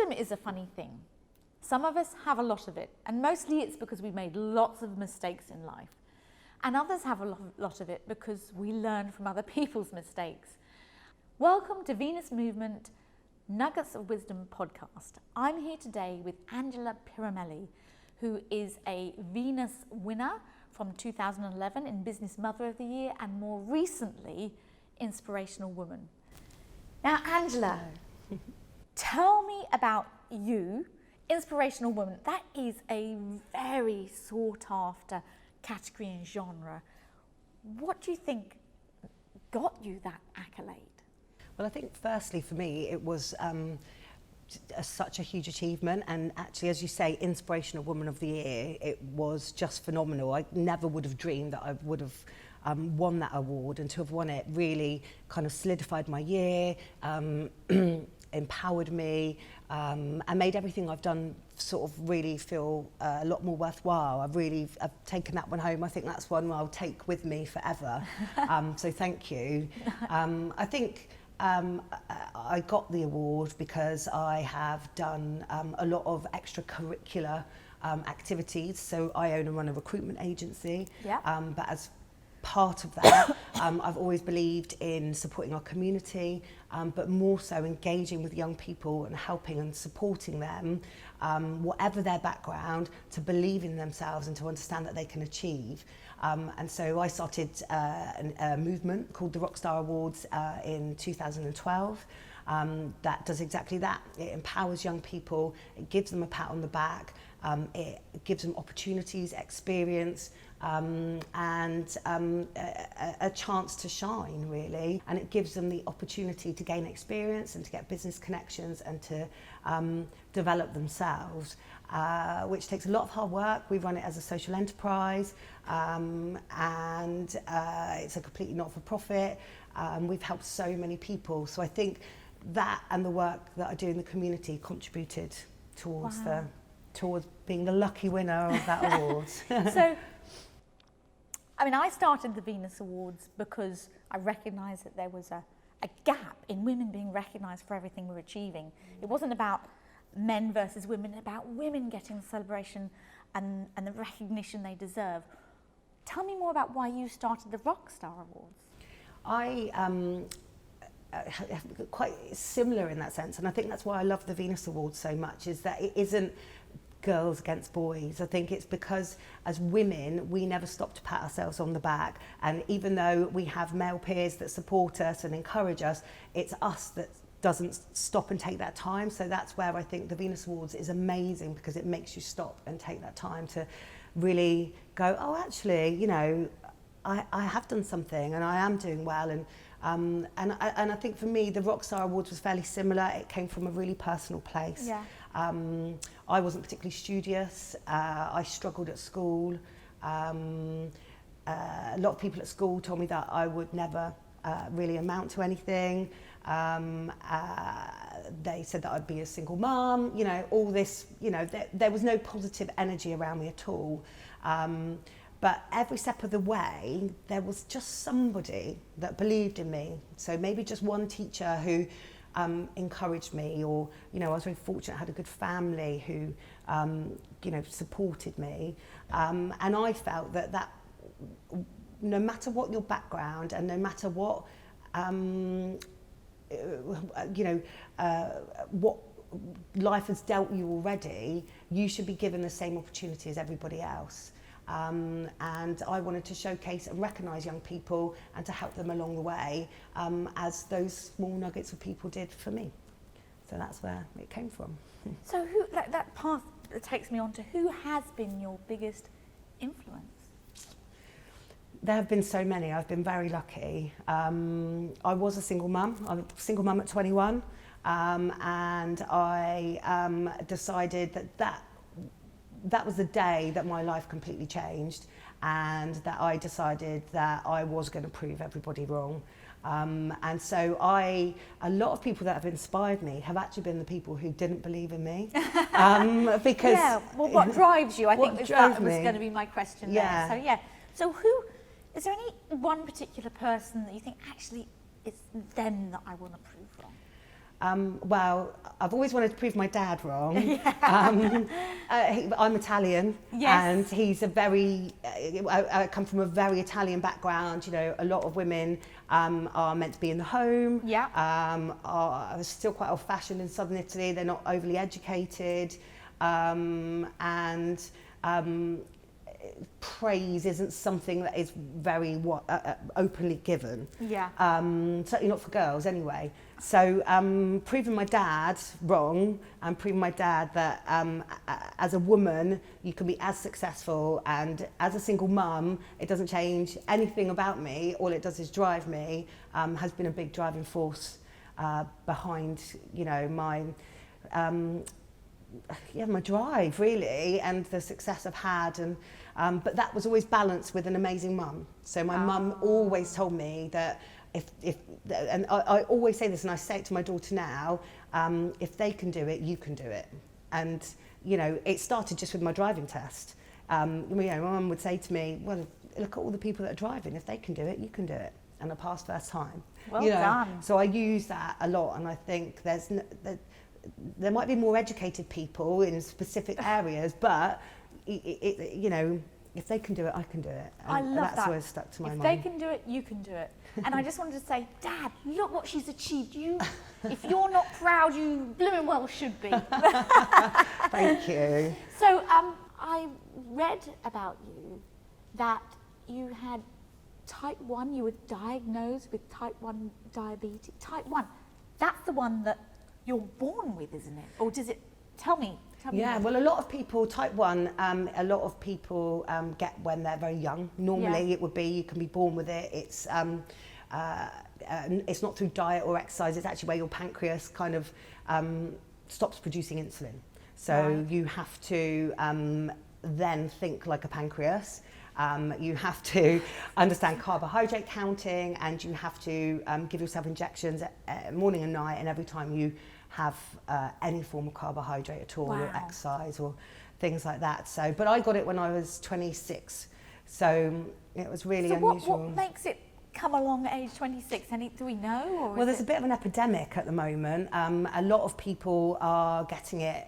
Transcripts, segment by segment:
wisdom is a funny thing. Some of us have a lot of it, and mostly it's because we made lots of mistakes in life. And others have a lot of it because we learn from other people's mistakes. Welcome to Venus Movement Nuggets of Wisdom podcast. I'm here today with Angela Piramelli, who is a Venus winner from 2011 in Business Mother of the Year and more recently, Inspirational Woman. Now, Angela, tell me about you. Inspirational Woman, that is a very sought after category and genre. What do you think got you that accolade? Well, I think firstly for me it was such a huge achievement, and actually, as you say, Inspirational Woman of the Year, it was just phenomenal. I never would have dreamed that I would have won that award, and to have won it really kind of solidified my year, empowered me, and made everything I've done sort of really feel a lot more worthwhile. I've taken that one home. I think that's one I'll take with me forever. So thank you. I think I got the award because I have done a lot of extracurricular activities. So I own and run a recruitment agency, but as part of that, I've always believed in supporting our community, but more so engaging with young people and helping and supporting them, whatever their background, to believe in themselves and to understand that they can achieve. And so I started a movement called the Rockstar Awards in 2012. That does exactly that. It empowers young people, it gives them a pat on the back, it gives them opportunities, experience, and a chance to shine, really. And it gives them the opportunity to gain experience and to get business connections and to develop themselves, which takes a lot of hard work. We run it as a social enterprise, and it's a completely not-for-profit. We've helped so many people. So I think that and the work that I do in the community contributed towards towards being the lucky winner of that award. So, I mean, I started the Venus Awards because I recognised that there was a gap in women being recognised for everything we're achieving. It wasn't about men versus women, about women getting the celebration and the recognition they deserve. Tell me more about why you started the Rockstar Awards. I quite similar in that sense, and I think that's why I love the Venus Awards so much, is that it isn't girls against boys. I think it's because as women we never stop to pat ourselves on the back, and even though we have male peers that support us and encourage us, it's us that doesn't stop and take that time. So that's where I think the Venus Awards is amazing, because it makes you stop and take that time to really go, oh, actually, you know, I have done something and I am doing well. And I think for me the Rockstar Awards was fairly similar. It came from a really personal place. Yeah. I wasn't particularly studious. I struggled at school. A lot of people at school told me that I would never really amount to anything. They said that I'd be a single mum, you know, all this, you know, there was no positive energy around me at all. But every step of the way, there was just somebody that believed in me. So maybe just one teacher who encouraged me, or, you know, I was very fortunate, I had a good family who, you know, supported me. And I felt that no matter what your background and no matter what, you know, what life has dealt you already, you should be given the same opportunity as everybody else. And I wanted to showcase and recognise young people and to help them along the way, as those small nuggets of people did for me. So that's where it came from. So who, that path takes me on to who has been your biggest influence? There have been so many. I've been very lucky. I was a single mum. I'm a single mum at 21, and I decided that was the day that my life completely changed, and that I decided that I was going to prove everybody wrong. And so a lot of people that have inspired me have actually been the people who didn't believe in me. Because yeah, well, what drives you? I think that was me? going to be my question Yeah. there. So yeah, so who, is there any one particular person that you think actually it's them that I want to prove wrong? Well, I've always wanted to prove my dad wrong. I'm Italian, and he's a very, I come from a very Italian background. You know, a lot of women are meant to be in the home, are still quite old-fashioned in southern Italy. They're not overly educated, and praise isn't something that is very openly given. Certainly not for girls anyway. So proving my dad wrong and proving my dad that as a woman you can be as successful, and as a single mum it doesn't change anything about me, all it does is drive me, has been a big driving force behind, you know, my my drive really, and the success I've had. And but that was always balanced with an amazing mum. So my mum always told me that and I always say this, and I say it to my daughter now, if they can do it, you can do it. And you know, it started just with my driving test. You know, my mum would say to me, well, look at all the people that are driving, if they can do it, you can do it. And I passed first time. Well done. So I use that a lot, and I think there might be more educated people in specific areas, but you know, if they can do it, I can do it. And I love that. That's always stuck to my mind. If they can do it, you can do it. And I just wanted to say, Dad, look what she's achieved. If you're not proud, you blooming well should be. Thank you. So I read about you that you had type 1, you were diagnosed with type 1 diabetes. Type 1, that's the one that you're born with, isn't it? Or does it, tell me. Yeah, well, a lot of people, type 1, a lot of people get when they're very young. Normally it would be, you can be born with it. It's not through diet or exercise, it's actually where your pancreas kind of stops producing insulin. So you have to then think like a pancreas. You have to understand carbohydrate counting, and you have to give yourself injections morning and night, and every time you have any form of carbohydrate at all, or exercise or things like that. So, but I got it when I was 26, so it was really unusual. What makes it come along at age 26? Do we know? Or well, there's a bit of an epidemic at the moment. A lot of people are getting it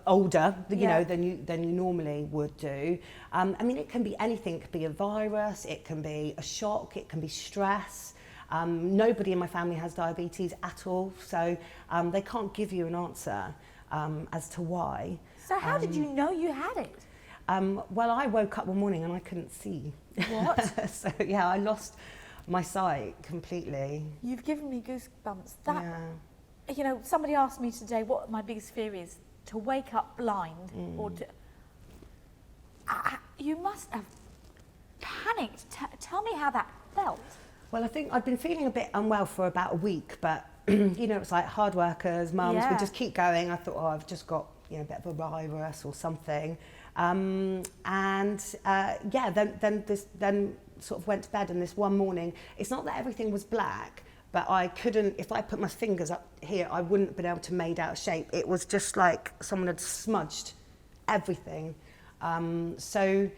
older, you know, than you normally would do. I mean, it can be anything. It could be a virus, it can be a shock, it can be stress. Nobody in my family has diabetes at all, so they can't give you an answer as to why. So how did you know you had it? Well, I woke up one morning and I couldn't see. What? So yeah, I lost my sight completely. You've given me goosebumps. You know, somebody asked me today what my biggest fear is, to wake up blind, or to... you must have panicked. Tell me how that felt. Well, I think I'd been feeling a bit unwell for about a week, but you know, it's like hard workers, mums would just keep going. I thought, oh, I've just got, you know, a bit of a virus or something. Then sort of went to bed, and this one morning, it's not that everything was black, but I couldn't, if I put my fingers up here, I wouldn't have been able to make out a shape. It was just like someone had smudged everything. It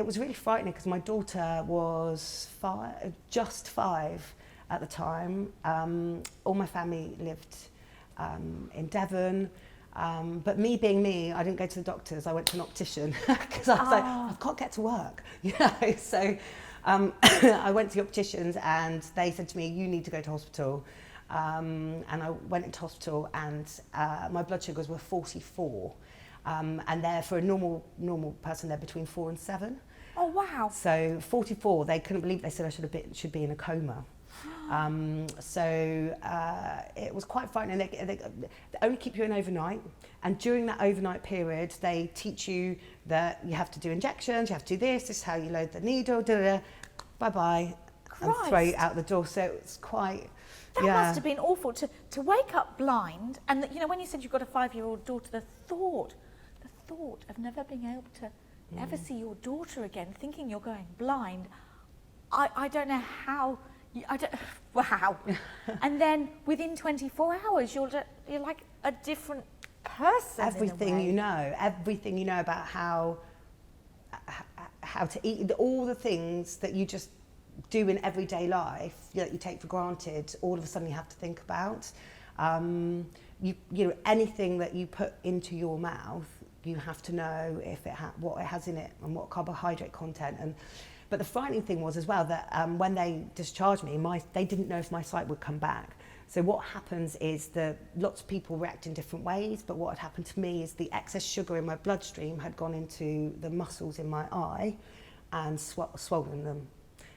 was really frightening because my daughter was just five at the time. All my family lived in Devon. But me being me, I didn't go to the doctors. I went to an optician because I was like, I've got to get to work, you know. So I went to the opticians, and they said to me, you need to go to hospital. And I went into hospital, and my blood sugars were 44. And they're, for a normal person, they're between 4 and 7. Oh wow! So 44, they couldn't believe. They said I should be in a coma. It was quite frightening. They only keep you in overnight, and during that overnight period, they teach you that you have to do injections, you have to do this is how you load the needle, bye-bye, and throw you out the door. So it's quite... That must have been awful to wake up blind, and you know, when you said you've got a 5-year-old daughter, the thought of never being able to ever see your daughter again, thinking you're going blind, I don't know how. Wow. And then within 24 hours, you're like a different person. Everything you know about how to eat, all the things that you just do in everyday life, that you take for granted, all of a sudden you have to think about. You know, anything that you put into your mouth, you have to know if what it has in it and what carbohydrate content. But the frightening thing was as well that when they discharged me, they didn't know if my sight would come back. So what happens is that lots of people react in different ways, but what had happened to me is the excess sugar in my bloodstream had gone into the muscles in my eye and swollen them.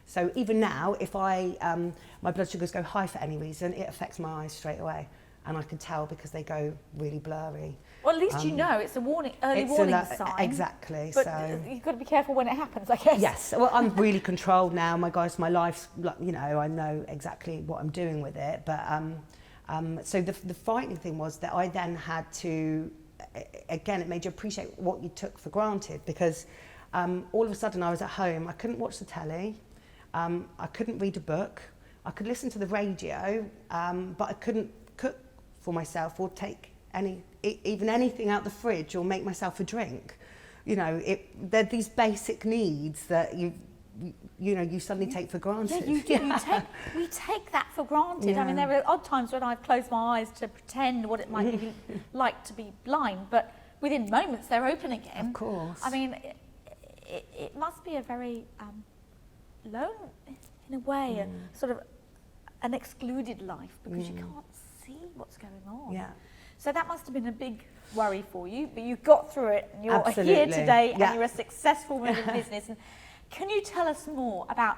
So even now, if my blood sugars go high for any reason, it affects my eyes straight away. And I can tell because they go really blurry. Well, at least you know it's a early warning sign. Exactly. But so you've got to be careful when it happens, I guess. Yes. Well, I'm really controlled now. My life's, you know, I know exactly what I'm doing with it. But so the frightening thing was that I then had to, again, it made you appreciate what you took for granted, because all of a sudden I was at home. I couldn't watch the telly. I couldn't read a book. I could listen to the radio, but I couldn't cook for myself or take even anything out the fridge or make myself a drink. You know, they're these basic needs that you suddenly take for granted. Yeah, you do. We take that for granted. Yeah. I mean, there are odd times when I've closed my eyes to pretend what it might be like to be blind, but within moments they're open again. Of course. I mean, it must be a very lone, in a way, sort of an excluded life, because you can't see what's going on. Yeah. So that must have been a big worry for you, but you got through it and you're Absolutely. here today and Yeah. you're a successful woman in business. And can you tell us more about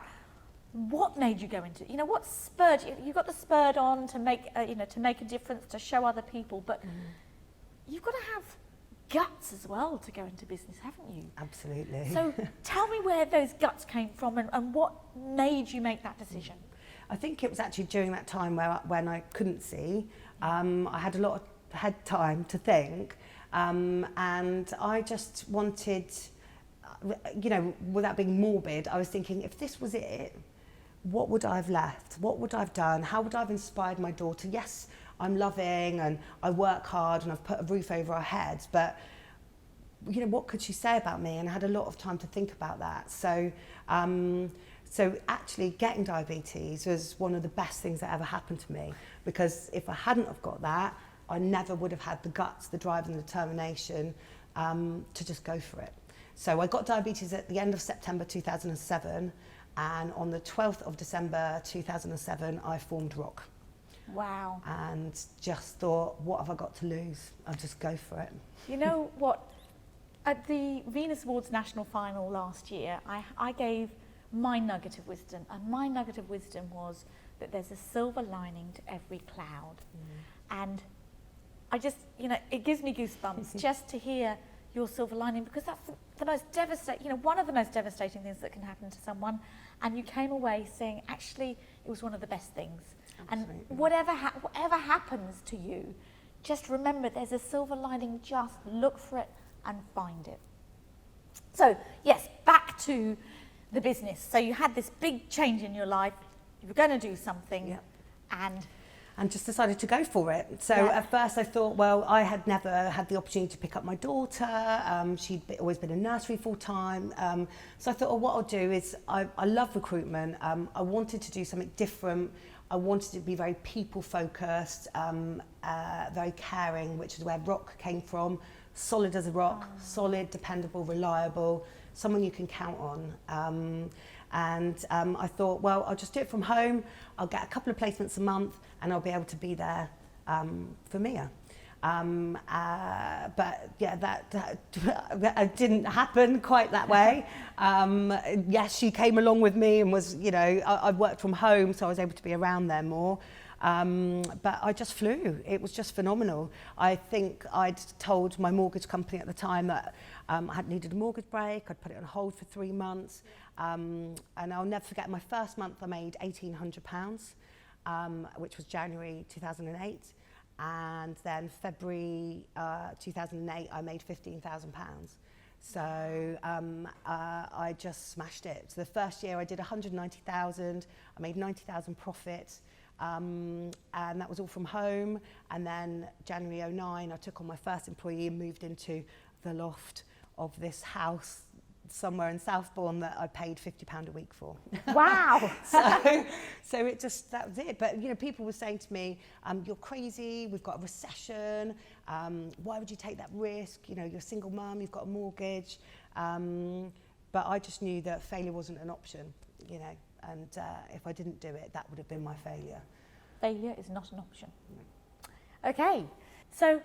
what made you go into, you know, what spurred you? You got the spurred on to make, to make a difference, to show other people, but you've got to have guts as well to go into business, haven't you? Absolutely. So tell me where those guts came from and what made you make that decision. I think it was actually during that time when I couldn't see. I had time to think, and I just wanted, you know, without being morbid, I was thinking, if this was it, what would I have left? What would I have done? How would I have inspired my daughter? Yes, I'm loving and I work hard and I've put a roof over our heads, but you know, what could she say about me? And I had a lot of time to think about that. So actually getting diabetes was one of the best things that ever happened to me, because if I hadn't have got that, I never would have had the guts, the drive and the determination to just go for it. So I got diabetes at the end of September 2007, and on the 12th of December 2007, I formed Rock. Wow. And just thought, what have I got to lose? I'll just go for it. You know what? At the Venus Awards national final last year, I gave my nugget of wisdom, and my nugget of wisdom was that there's a silver lining to every cloud. And I just, you know, it gives me goosebumps just to hear your silver lining, because that's the most devastating, you know, one of the most devastating things that can happen to someone, and you came away saying, actually, it was one of the best things. Absolutely. And whatever happens to you, just remember there's a silver lining, just look for it and find it. So, yes, back to the business. So you had this big change in your life, you were going to do something, and just decided to go for it. So at first I thought, well, I had never had the opportunity to pick up my daughter. She'd always been in nursery full time. So I thought, what I'll do is, I love recruitment. I wanted to do something different. I wanted to be very people focused, very caring, which is where Rock came from. Solid as a rock, solid, dependable, reliable, someone you can count on. I thought, well, I'll just do it from home. I'll get a couple of placements a month and I'll be able to be there for Mia. But yeah, that didn't happen quite that way. Yes, she came along with me and was, you know, I worked from home, so I was able to be around there more. But I just flew. It was just phenomenal. I think I'd told my mortgage company at the time that I had needed a mortgage break. I'd put it on hold for 3 months. And I'll never forget, my first month I made £1,800, which was January 2008. And then February 2008, I made £15,000. So I just smashed it. So the first year I did 190,000. I made 90,000 profit. And that was all from home. And then January 2009, I took on my first employee and moved into the loft of this house somewhere in Southbourne that I paid £50 a week for. Wow. So it just, that was it. But, you know, people were saying to me, you're crazy, we've got a recession, why would you take that risk? You know, you're a single mum, you've got a mortgage. But I just knew that failure wasn't an option, you know, and if I didn't do it, that would have been my failure. Failure is not an option. Okay, so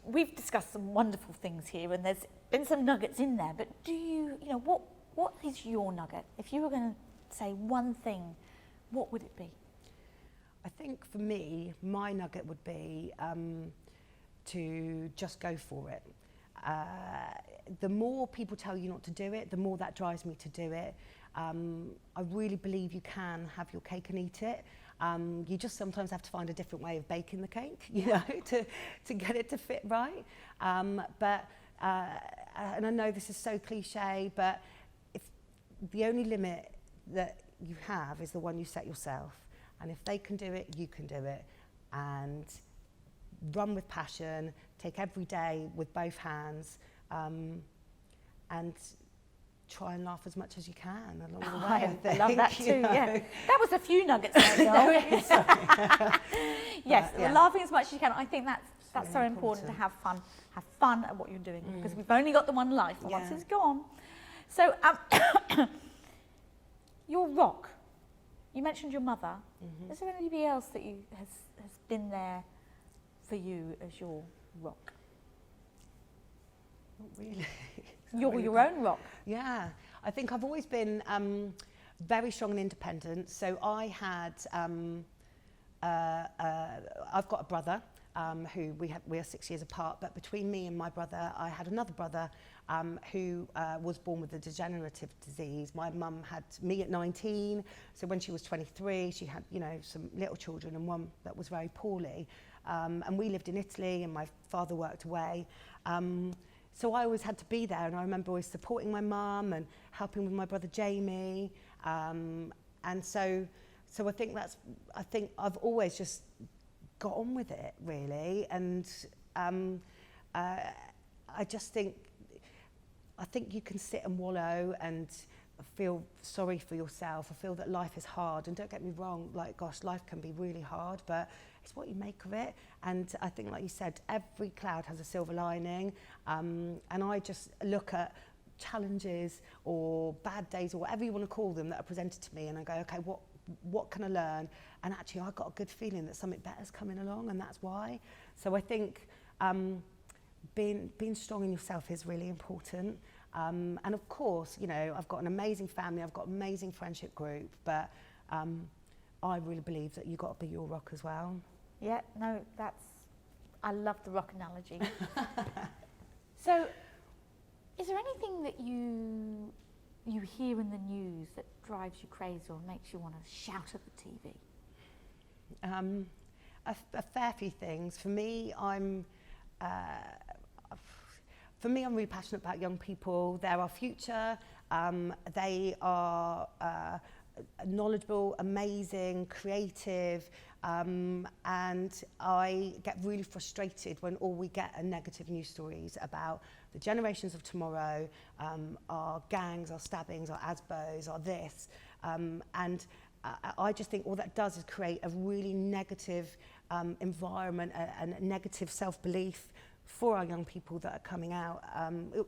we've discussed some wonderful things here, and there's been some nuggets in there, but do you know, what is your nugget? If you were going to say one thing, what would it be? I think for me, my nugget would be to just go for it. The more people tell you not to do it, the more that drives me to do it. I really believe you can have your cake and eat it. You just sometimes have to find a different way of baking the cake, you know, to get it to fit right. And I know this is so cliche, but if the only limit that you have is the one you set yourself. And if they can do it, you can do it. And run with passion, take every day with both hands, and try and laugh as much as you can along the way. I love that too, yeah. That was a few nuggets there, Yes, yeah. Laughing as much as you can. I think that's so important to have fun. Have fun at what you're doing, because we've only got the one life, and once it's gone. So, your rock. You mentioned your mother. Is there anybody else that has been there for you as your rock? Not really. You're your own rock. Yeah, I think I've always been very strong and independent. So I had, I've got a brother who we are 6 years apart, but between me and my brother, I had another brother who was born with a degenerative disease. My mum had me at 19, so when she was 23, she had, you know, some little children and one that was very poorly. And we lived in Italy, and my father worked away. So I always had to be there, and I remember always supporting my mum and helping with my brother Jamie. And so I think I've always just got on with it, really. And I just think you can sit and wallow and feel sorry for yourself. I feel that life is hard, and don't get me wrong, like, gosh, life can be really hard, but it's what you make of it. And I think, like you said, every cloud has a silver lining, and I just look at challenges or bad days or whatever you want to call them that are presented to me, and I go, okay, what can I learn? And actually I've got a good feeling that something better is coming along, and that's why. So I think being strong in yourself is really important. And of course, you know, I've got an amazing family, I've got an amazing friendship group, but I really believe that you've got to be your rock as well. Yeah, no, I love the rock analogy. So, is there anything that you hear in the news that drives you crazy or makes you want to shout at the TV? A fair few things. For me, I'm really passionate about young people. They're our future. They are knowledgeable, amazing, creative, and I get really frustrated when all we get are negative news stories about the generations of tomorrow, our gangs, our stabbings, our ASBOs, our this, and I just think all that does is create a really negative environment and a negative self-belief for our young people that are coming out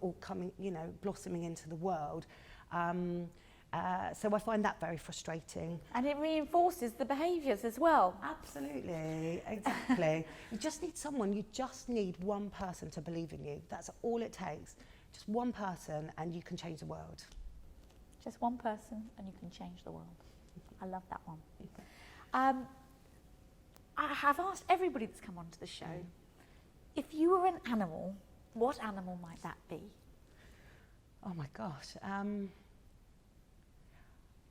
or coming, you know, blossoming into the world. So I find that very frustrating. And it reinforces the behaviours as well. Absolutely, exactly. You just need one person to believe in you. That's all it takes. Just one person and you can change the world. Just one person and you can change the world. I love that one. I have asked everybody that's come onto the show, if you were an animal, what animal might that be? Oh my gosh.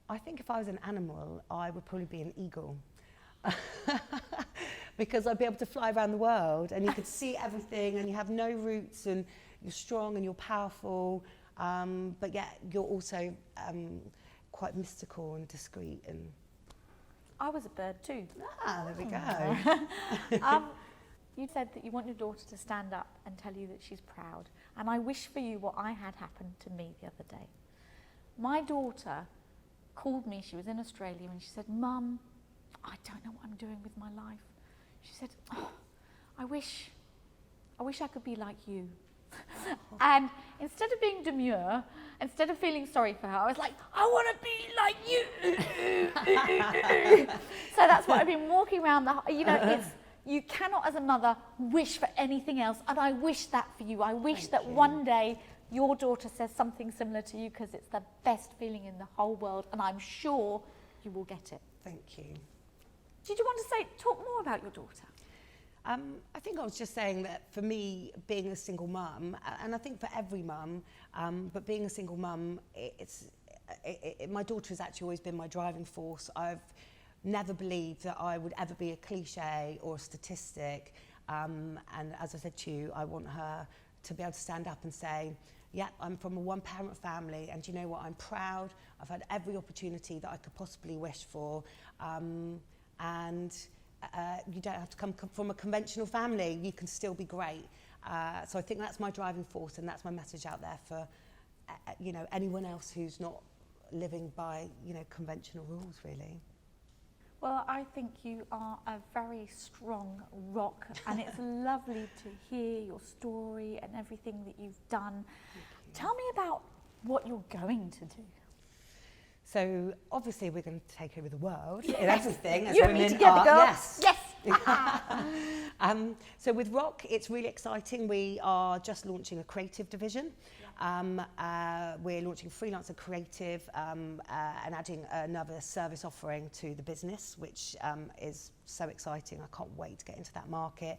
I think if I was an animal, I would probably be an eagle. Because I'd be able to fly around the world and you could see everything and you have no roots and you're strong and you're powerful, but yet you're also quite mystical and discreet. And I was a bird too. Ah, there we go. You said that you want your daughter to stand up and tell you that she's proud. And I wish for you what I had happen to me the other day. My daughter called me, she was in Australia, and she said, Mum, I don't know what I'm doing with my life. She said, oh, I wish I could be like you. And instead of being demure, instead of feeling sorry for her, I was like, I want to be like you. So that's what I've been walking around it's, you cannot as a mother wish for anything else, and I wish that for you. I wish that one day your daughter says something similar to you, because it's the best feeling in the whole world, and I'm sure you will get it. Thank you. Did you want to talk more about your daughter? I think I was just saying that for me, being a single mum, and I think for every mum, but being a single mum, my daughter has actually always been my driving force. I've never believed that I would ever be a cliche or a statistic. And as I said to you, I want her to be able to stand up and say, yeah, I'm from a one-parent family, and you know what, I'm proud. I've had every opportunity that I could possibly wish for. You don't have to come from a conventional family. You can still be great. So I think that's my driving force, and that's my message out there for anyone else who's not living by conventional rules, really. Well, I think you are a very strong rock, and it's lovely to hear your story and everything that you've done. Tell me about what you're going to do. So obviously we're going to take over the world in everything as you women and me together, are. girl. Yes. Yes. So with Rock, it's really exciting. We are just launching a creative division. We're launching freelancer creative and adding another service offering to the business, which is so exciting. I can't wait to get into that market.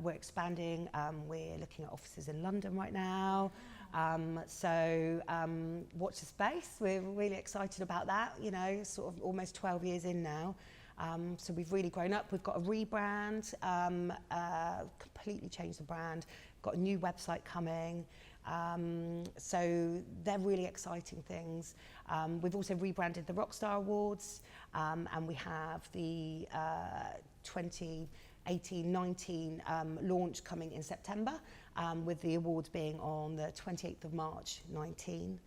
We're expanding. We're looking at offices in London right now. So watch the space. We're really excited about that, sort of almost 12 years in now. So we've really grown up. We've got a rebrand, completely changed the brand, got a new website coming. So they're really exciting things. We've also rebranded the Rockstar Awards, and we have the 2018-19 launch coming in September, with the awards being on the 28th of March 19.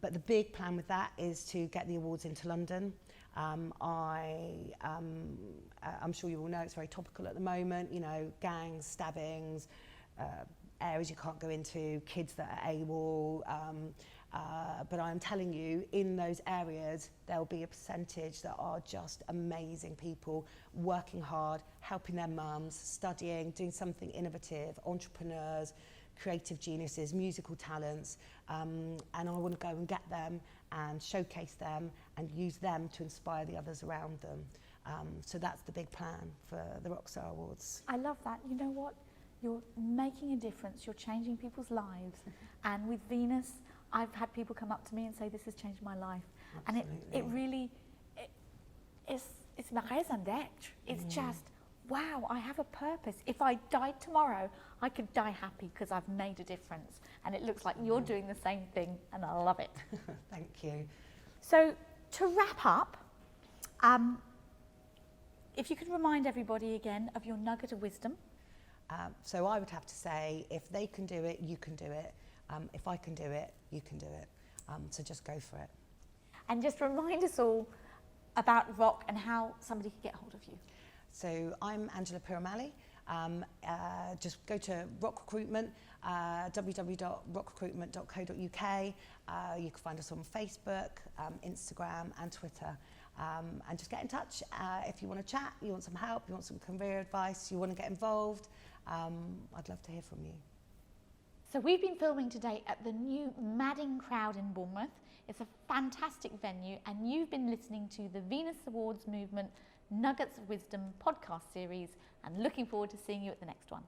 But the big plan with that is to get the awards into London. I'm sure you all know it's very topical at the moment, gangs, stabbings, areas you can't go into, kids that are AWOL. But I'm telling you, in those areas, there'll be a percentage that are just amazing people, working hard, helping their mums, studying, doing something innovative, entrepreneurs, creative geniuses, musical talents, and I want to go and get them and showcase them and use them to inspire the others around them. So that's the big plan for the Rockstar Awards. I love that. You know what? You're making a difference. You're changing people's lives. And with Venus, I've had people come up to me and say, this has changed my life. Absolutely. And it really, it's ma raison d'être. It's just, wow, I have a purpose. If I died tomorrow, I could die happy because I've made a difference. And it looks like you're doing the same thing, and I love it. Thank you. So to wrap up, if you could remind everybody again of your nugget of wisdom. So I would have to say, if they can do it, you can do it. If I can do it, you can do it. So just go for it. And just remind us all about Rock and how somebody can get hold of you. So I'm Angela Piramali. Just go to Rock Recruitment, www.rockrecruitment.co.uk. You can find us on Facebook, Instagram and Twitter. And just get in touch if you want to chat, you want some help, you want some career advice, you want to get involved. I'd love to hear from you. So we've been filming today at the new Madding Crowd in Bournemouth. It's a fantastic venue, and you've been listening to the Venus Awards Movement Nuggets of Wisdom podcast series, and looking forward to seeing you at the next one.